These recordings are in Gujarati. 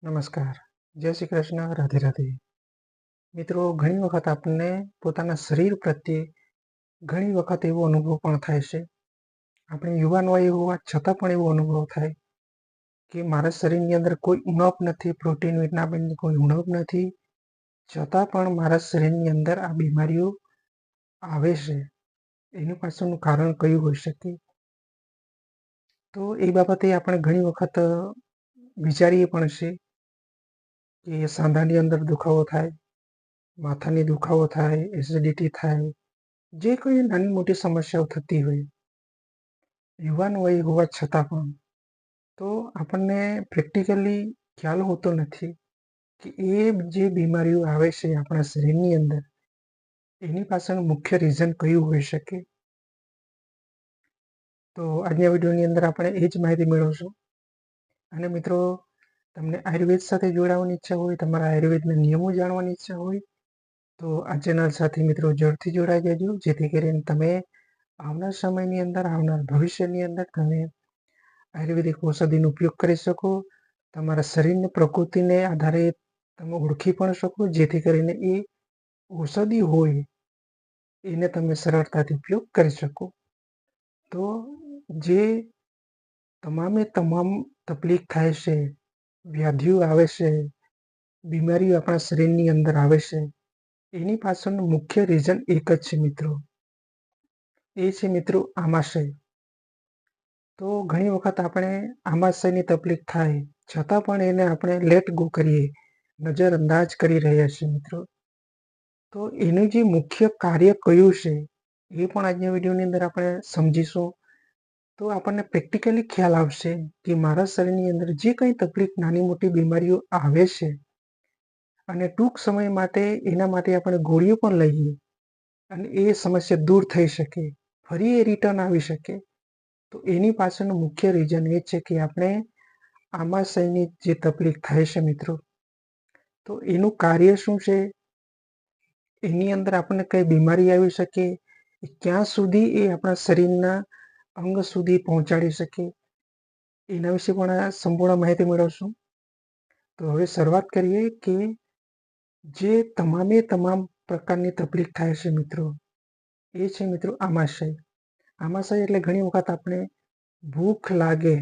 નમસ્કાર, જય શ્રી કૃષ્ણ, રાધે રાધે. મિત્રો, ઘણી વખત આપણને પોતાના શરીર પ્રત્યે ઘણી વખત એવો અનુભવ પણ થાય છે. આપણે યુવાન વય હોવા છતાં પણ એવો અનુભવ થાય કે મારા શરીરની અંદર કોઈ ઉણપ નથી, પ્રોટીન વિટામિનની કોઈ ઉણપ નથી, છતાં પણ મારા શરીરની અંદર આ બીમારીઓ આવે છે. એની પાછળનું કારણ કયું હોઈ શકે? તો એ બાબતે આપણે ઘણી વખત વિચારીએ પણ છે કે સાંધાની અંદર દુખાવો થાય, માથાની દુખાવો થાય, એસિડિટી થાય, જે કોઈ નાની મોટી સમસ્યાઓ થતી હોય યુવાન વય હોવા છતાં પણ, તો આપણને પ્રેક્ટિકલી ખ્યાલ હોતો નથી કે એ જે બીમારીઓ આવે છે આપણા શરીરની અંદર, એની પાછળ મુખ્ય રીઝન કયું હોઈ શકે. તો આજના વિડીયોની અંદર આપણે એ જ માહિતી મેળવશું. અને મિત્રો, તમને આયુર્વેદ સાથે જોડાવાની ઈચ્છા હોય, તમારા આયુર્વેદના નિયમો જાણવાની ઈચ્છા હોય, તો આ ચેનલ સાથે મિત્રો જરૂરથી જોડાઈ જજો, જેથી કરીને તમે આવનાર સમયની અંદર, આવનાર ભવિષ્યની અંદર તમે આયુર્વેદિક ઔષધિનો ઉપયોગ કરી શકો. તમારા શરીરની પ્રકૃતિને આધારે તમે ઓળખી પણ શકો, જેથી કરીને એ ઔષધિ હોય એને તમે સરળતાથી ઉપયોગ કરી શકો. તો જે તમામે તમામ તકલીફ થાય છે, વ્યાધિઓ આવે છે, બીમારીઓ આપણા શરીરની અંદર આવે છે, એની પાછળનું મુખ્ય રીઝન એક જ છે મિત્રો. એ છે મિત્રો આમાશય. તો ઘણી વખત આપણે આમાશયની તકલીફ થાય છતાં પણ એને આપણે લેટ ગો કરીએ, નજરઅંદાજ કરી રહ્યા છીએ મિત્રો. તો એનું જે મુખ્ય કાર્ય કયું છે એ પણ આજના વિડીયોની અંદર આપણે સમજીશું. તો આપણને પ્રેક્ટિકલી ખ્યાલ આવશે કે મારા શરીરની અંદર જે કંઈ તકલીફ, નાની મોટી બીમારીઓ આવે છે, અને ટૂંક સમય માટે એના માટે આપણે ગોળીઓ પણ લઈએ અને એ સમસ્યા દૂર થઈ શકે, ફરી એ રિટર્ન આવી શકે. તો એની પાછળનું મુખ્ય રીઝન એ છે કે આપણે આમાશયની જે તકલીફ થાય છે મિત્રો, તો એનું કાર્ય શું છે, એની અંદર આપણને કઈ બીમારી આવી શકે, ક્યાં સુધી એ આપણા શરીરના અંગ સુધી પહોંચાડી શકે, એના વિશે પણ સંપૂર્ણ માહિતી મેળવશું. તો હવે શરૂઆત કરીએ કે જે તમામે તમામ પ્રકારની તકલીફ થાય છે મિત્રો, એ છે મિત્રો આમાશય. આમાશય એટલે ઘણી વખત આપણે ભૂખ લાગે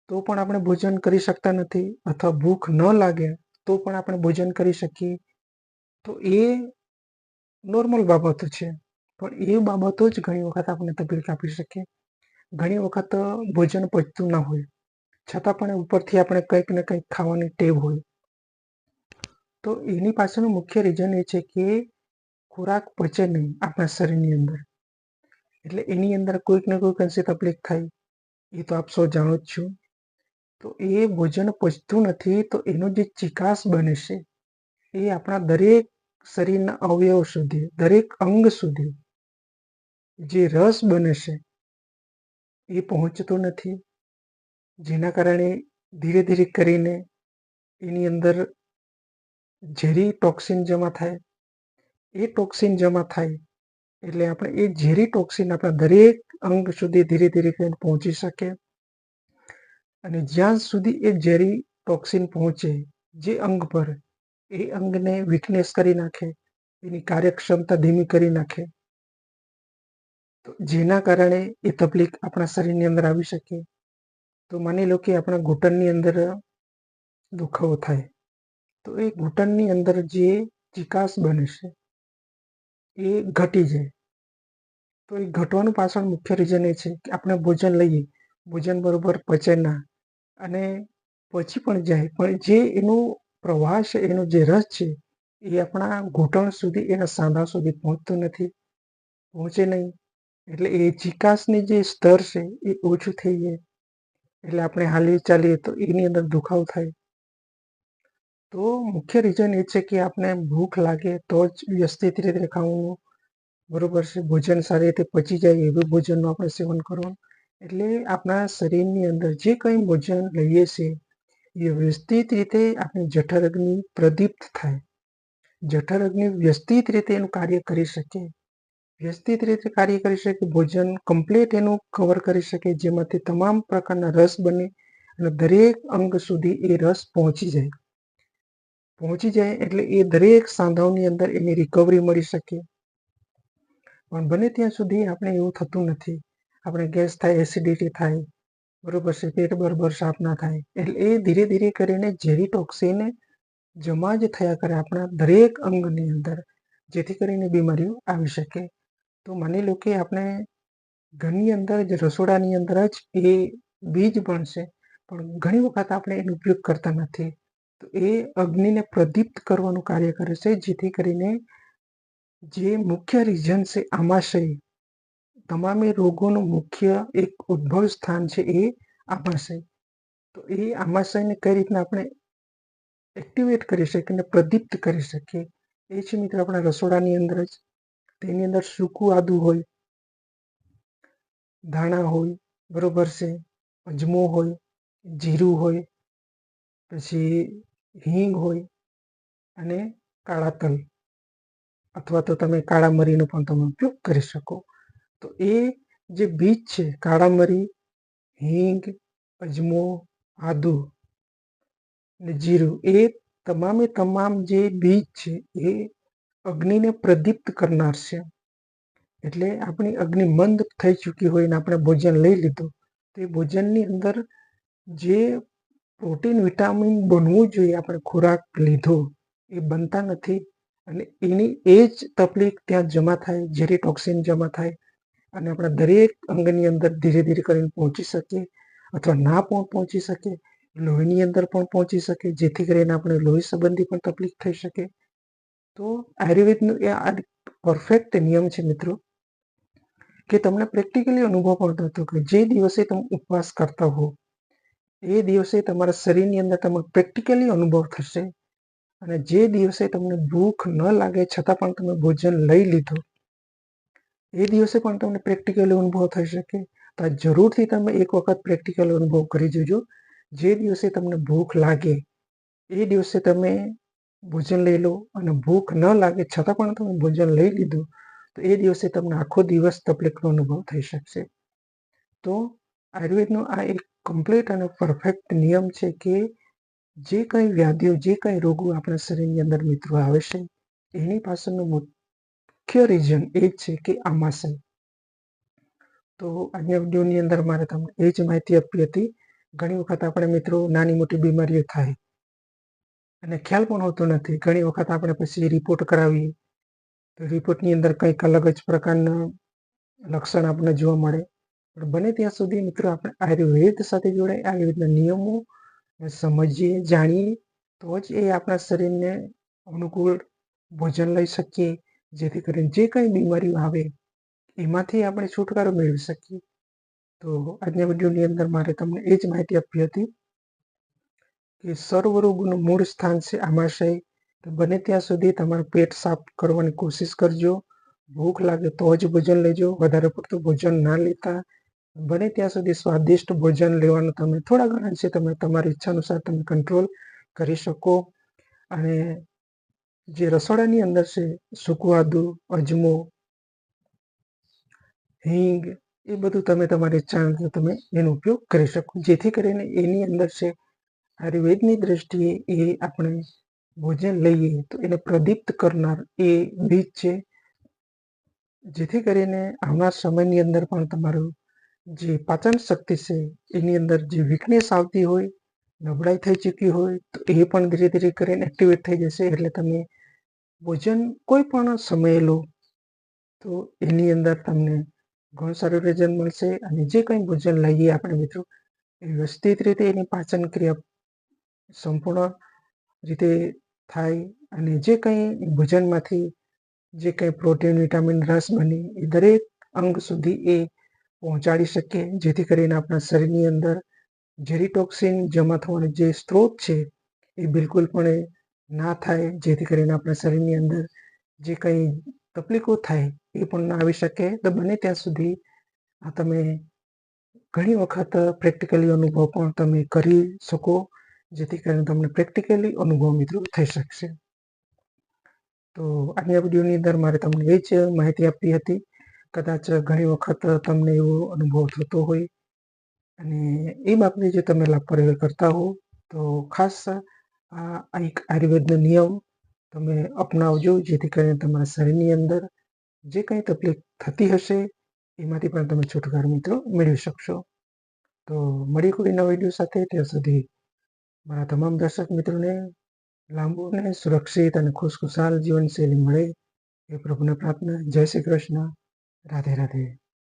તો પણ આપણે ભોજન કરી શકતા નથી, અથવા ભૂખ ન લાગે તો પણ આપણે ભોજન કરી શકીએ. તો એ નોર્મલ બાબતો છે, પણ એ બાબતો જ ઘણી વખત આપણને તકલીફ આપી શકે. ઘણી વખત ભોજન પચતું ના હોય છતાં પણ ઉપરથી આપણે કંઈક ને કંઈક ખાવાની ટેવ હોય. તો એની પાછળનું મુખ્ય રીઝન એ છે કે ખોરાક પચે નહીં આપણા શરીરની અંદર, એટલે એની અંદર કોઈક ને કોઈક અંશે તકલીફ થાય. એ તો આપ સૌ જાણો જ છો. તો એ ભોજન પચતું નથી, તો એનો જે ચિકાસ બને છે એ આપણા દરેક શરીરના અવયવ સુધી, દરેક અંગ સુધી જે રસ બને છે એ પહોંચતો નથી, જેના કારણે ધીરે ધીરે કરીને એની અંદર ઝેરી ટોક્સિન જમા થાય. એ ટોક્સિન જમા થાય એટલે આપણે એ ઝેરી ટોક્સિન આપણા દરેક અંગ સુધી ધીરે ધીરે કરીને પહોંચી શકે. અને જ્યાં સુધી એ ઝેરી ટોક્સિન પહોંચે જે અંગ પર, એ અંગને વીકનેસ કરી નાખે, એની કાર્યક્ષમતા ધીમી કરી નાખે. તો જેના કારણે એ તકલીફ આપણા શરીરની અંદર આવી શકે. તો માની લો કે આપણા ઘૂંટણની અંદર દુખાવો થાય, તો એ ઘૂંટણની અંદર જે ચિકાસ બને છે એ ઘટી જાય. તો એ ઘટવાનું પાછળ મુખ્ય રીઝન એ છે કે આપણે ભોજન લઈએ, ભોજન બરોબર પચે ના, અને પછી પણ જાય, પણ જે એનો પ્રવાહ છે, એનો જે રસ છે, એ આપણા ઘૂંટણ સુધી, એના સાંધા સુધી પહોંચતો નથી, પહોંચે નહીં. એટલે એ ચિકાસની જે સ્તર છે એ ઓછું થઈ જાય, એટલે આપણે હાલી ચાલીએ તો એની અંદર દુખાવો થાય. તો મુખ્ય રીઝન એ છે કે આપણે ભૂખ લાગે તો જ વ્યવસ્થિત રીતે ખાવું, બરોબર છે, ભોજન સારી રીતે પચી જાય એવું ભોજનનું આપણે સેવન કરવું. એટલે આપણા શરીરની અંદર જે કંઈ ભોજન લઈએ છીએ એ વ્યવસ્થિત રીતે આપણી જઠર પ્રદીપ્ત થાય, જઠર અગ્નિ વ્યવસ્થિત રીતે એનું કાર્ય કરી શકે, વ્યવસ્થિત રીતે કાર્ય કરી શકે, ભોજન કમ્પ્લીટ એનું કવર કરી શકે, જેમાંથી તમામ પ્રકારના રસ બને અને દરેક અંગ સુધી એ રસ પહોંચી જાય એટલે એ દરેક સાંધાઓની અંદર એની રિકવરી મળી શકે. પણ બને ત્યાં સુધી આપણે એવું થતું નથી. આપણે ગેસ થાય, એસિડિટી થાય, બરોબર છે, પેટ બરોબર સાફ ના થાય, એટલે એ ધીરે ધીરે કરીને ઝેરી ટોક્સિન જમા જ થયા કરે આપણા દરેક અંગની અંદર, જેથી કરીને બીમારીઓ આવી શકે. તો માની લો કે આપણે ઘરની અંદર જ, રસોડાની અંદર જ એ બીજ બનશે, પણ ઘણી વખત આપણે એનો ઉપયોગ કરતા નથી. તો એ અગ્નિને પ્રદીપ્ત કરવાનું કાર્ય કરે છે, જેથી કરીને જે મુખ્ય રીઝન છે આમાશય, તમામે રોગોનું મુખ્ય એક ઉદ્ભવ સ્થાન છે એ આમાશય. તો એ આમાશયને કઈ રીતના આપણે એક્ટિવેટ કરી શકીએ અને પ્રદીપ્ત કરી શકીએ, એ છે મિત્રો આપણા રસોડાની અંદર જ. તેની અંદર સૂકું આદુ હોય, ધાણા હોય, બરોબર છે, અજમો હોય, જીરું હોય, પછી હિંગ હોય અને કાળા તલ, અથવા તો તમે કાળા મરીનો પણ તમે ઉપયોગ કરી શકો. તો એ જે બીજ છે, કાળા મરી, હિંગ, અજમો, આદુ અને જીરું, એ તમામે તમામ જે બીજ છે એ અગ્નિને પ્રદીપ્ત કરનાર છે. એટલે આપણી અગ્નિ મંદ થઈ ચૂકી હોય ને આપણે ભોજન લઈ લીધું, તો એ ભોજનની અંદર જે પ્રોટીન વિટામિન બનવું જોઈએ, આપણે ખોરાક લીધો એ બનતા નથી, અને એની એ જ તકલીફ ત્યાં જમા થાય, ઝેરી ટોક્સિન જમા થાય અને આપણા દરેક અંગની અંદર ધીરે ધીરે કરીને પહોંચી શકે, અથવા ના પણ પહોંચી શકે, લોહીની અંદર પણ પહોંચી શકે, જેથી કરીને આપણે લોહી સંબંધી પણ તકલીફ થઈ શકે. તો આયુર્વેદનો એ આ પરફેક્ટ નિયમ છે મિત્રો, કે તમને પ્રેક્ટિકલી અનુભવ પણ થતો કે જે દિવસે તમે ઉપવાસ કરતા હો એ દિવસે તમારા શરીરની અંદર તમને પ્રેક્ટિકલી અનુભવ થશે. અને જે દિવસે તમને ભૂખ ન લાગે છતાં પણ તમે ભોજન લઈ લીધું, એ દિવસે પણ તમને પ્રેક્ટિકલી અનુભવ થઈ શકે. તો જરૂરથી તમે એક વખત પ્રેક્ટિકલ અનુભવ કરી જોજો. જે દિવસે તમને ભૂખ લાગે એ દિવસે તમે ભોજન લઈ લો, અને ભૂખ ન લાગે છતાં પણ તમે ભોજન લઈ લીધું, તો એ દિવસે તમને આખો દિવસ તકલીફનો અનુભવ થઈ શકશે. તો આયુર્વેદનો આ એક કમ્પ્લીટ અને પરફેક્ટ નિયમ છે કે જે કંઈ વ્યાધિઓ, જે કંઈ રોગો આપણા શરીરની અંદર મિત્રો આવે છે, એની પાછળનું મુખ્ય રીઝન એ જ છે કે આમાશય. તો આજના વિડીયોની અંદર મારે તમને એ જ માહિતી આપી હતી. ઘણી વખત આપણે મિત્રો નાની મોટી બીમારીઓ થાય અને ખ્યાલ પણ હોતો નથી. ઘણી વખત આપણે પછી રિપોર્ટ કરાવીએ તો રિપોર્ટની અંદર કંઈક અલગ જ પ્રકારના લક્ષણ આપણને જોવા મળે. પણ બને ત્યાં સુધી મિત્રો આપણે આયુર્વેદ સાથે જોડાય, આયુર્વેદના નિયમો સમજીએ, જાણીએ, તો જ એ આપણા શરીરને અનુકૂળ ભોજન લઈ શકીએ, જેથી કરીને જે કંઈ બીમારીઓ આવે એમાંથી આપણે છુટકારો મેળવી શકીએ. તો આજના વિડીયોની અંદર મારે તમને એ જ માહિતી આપી હતી કે સર્વ રોગનું મૂળ સ્થાન છે આમાશય. તો બને ત્યાં સુધી તમારું પેટ સાફ કરવાની કોશિશ કરજો. ભૂખ લાગે તો જ ભોજન લેજો, વધારે પડતું ભોજન ના લેતા. બને ત્યાં સુધી સ્વાદિષ્ટ ભોજન લેવાનું તમે થોડા ઘણા છે તમે તમારી ઈચ્છા અનુસાર તમે કંટ્રોલ કરી શકો. અને જે રસોડાની અંદર છે, સૂકું આદુ, અજમો, હિંગ, એ બધું તમે તમારી ઈચ્છા અનુસાર તમે એનો ઉપયોગ કરી શકો, જેથી કરીને એની અંદર છે આયુર્વેદની દ્રષ્ટિએ એ આપણે ભોજન લઈએ તો એને પ્રદીપ્ત કરનાર એ બીજ છે, જેથી કરીને આવનાર સમયની અંદર પણ તમારું જે પાચન શક્તિ છે એની અંદર જે વીકનેસ આવતી હોય, નબળાઈ થઈ ચૂકી હોય, તો એ પણ ધીરે ધીરે કરીને એક્ટિવેટ થઈ જશે. એટલે તમે ભોજન કોઈ પણ સમયે લો તો એની અંદર તમને ઘણું સારું રિઝલ્ટ મળશે. અને જે કંઈ ભોજન લઈએ આપણે મિત્રો, એ વ્યવસ્થિત રીતે એની પાચન ક્રિયા સંપૂર્ણ રીતે થાય, અને જે કંઈ ભોજનમાંથી જે કંઈ પ્રોટીન, વિટામિન, રસ બની એ દરેક અંગ સુધી એ પહોંચાડી શકે, જેથી કરીને આપણા શરીરની અંદર ઝેરી ટોક્સિન જમા થવાનો જે સ્ત્રોત છે એ બિલકુલ પણ ના થાય, જેથી કરીને આપણા શરીરની અંદર જે કંઈ તકલીફો થાય એ પણ ના આવી શકે. તો બને ત્યાં સુધી આ તમે ઘણી વખત પ્રેક્ટિકલી અનુભવ પણ તમે કરી શકો, જેથી કરીને તમને પ્રેક્ટિકલી અનુભવ મિત્રો થઈ શકશે. તો આજના વિડીયોની અંદર મારે તમને એ જ માહિતી આપી હતી. કદાચ ઘણી વખત તમને એવો અનુભવ થતો હોય અને એ બાબતે જો તમે લાપરવાહી કરતા હો તો ખાસ આ એક આયુર્વેદનો નિયમ તમે અપનાવજો, જેથી કરીને તમારા શરીરની અંદર જે કંઈ તકલીફ થતી હશે એમાંથી પણ તમે છુટકારો મિત્રો મેળવી શકશો. તો મળી કોઈ નવા વિડીયો સાથે, ત્યાં સુધી મારા તમામ દર્શક મિત્રોને લાંબુ અને સુરક્ષિત અને ખુશખુશાલ જીવનશૈલી મળે એ પ્રભુને પ્રાર્થના. જય શ્રી કૃષ્ણ. રાધે રાધે.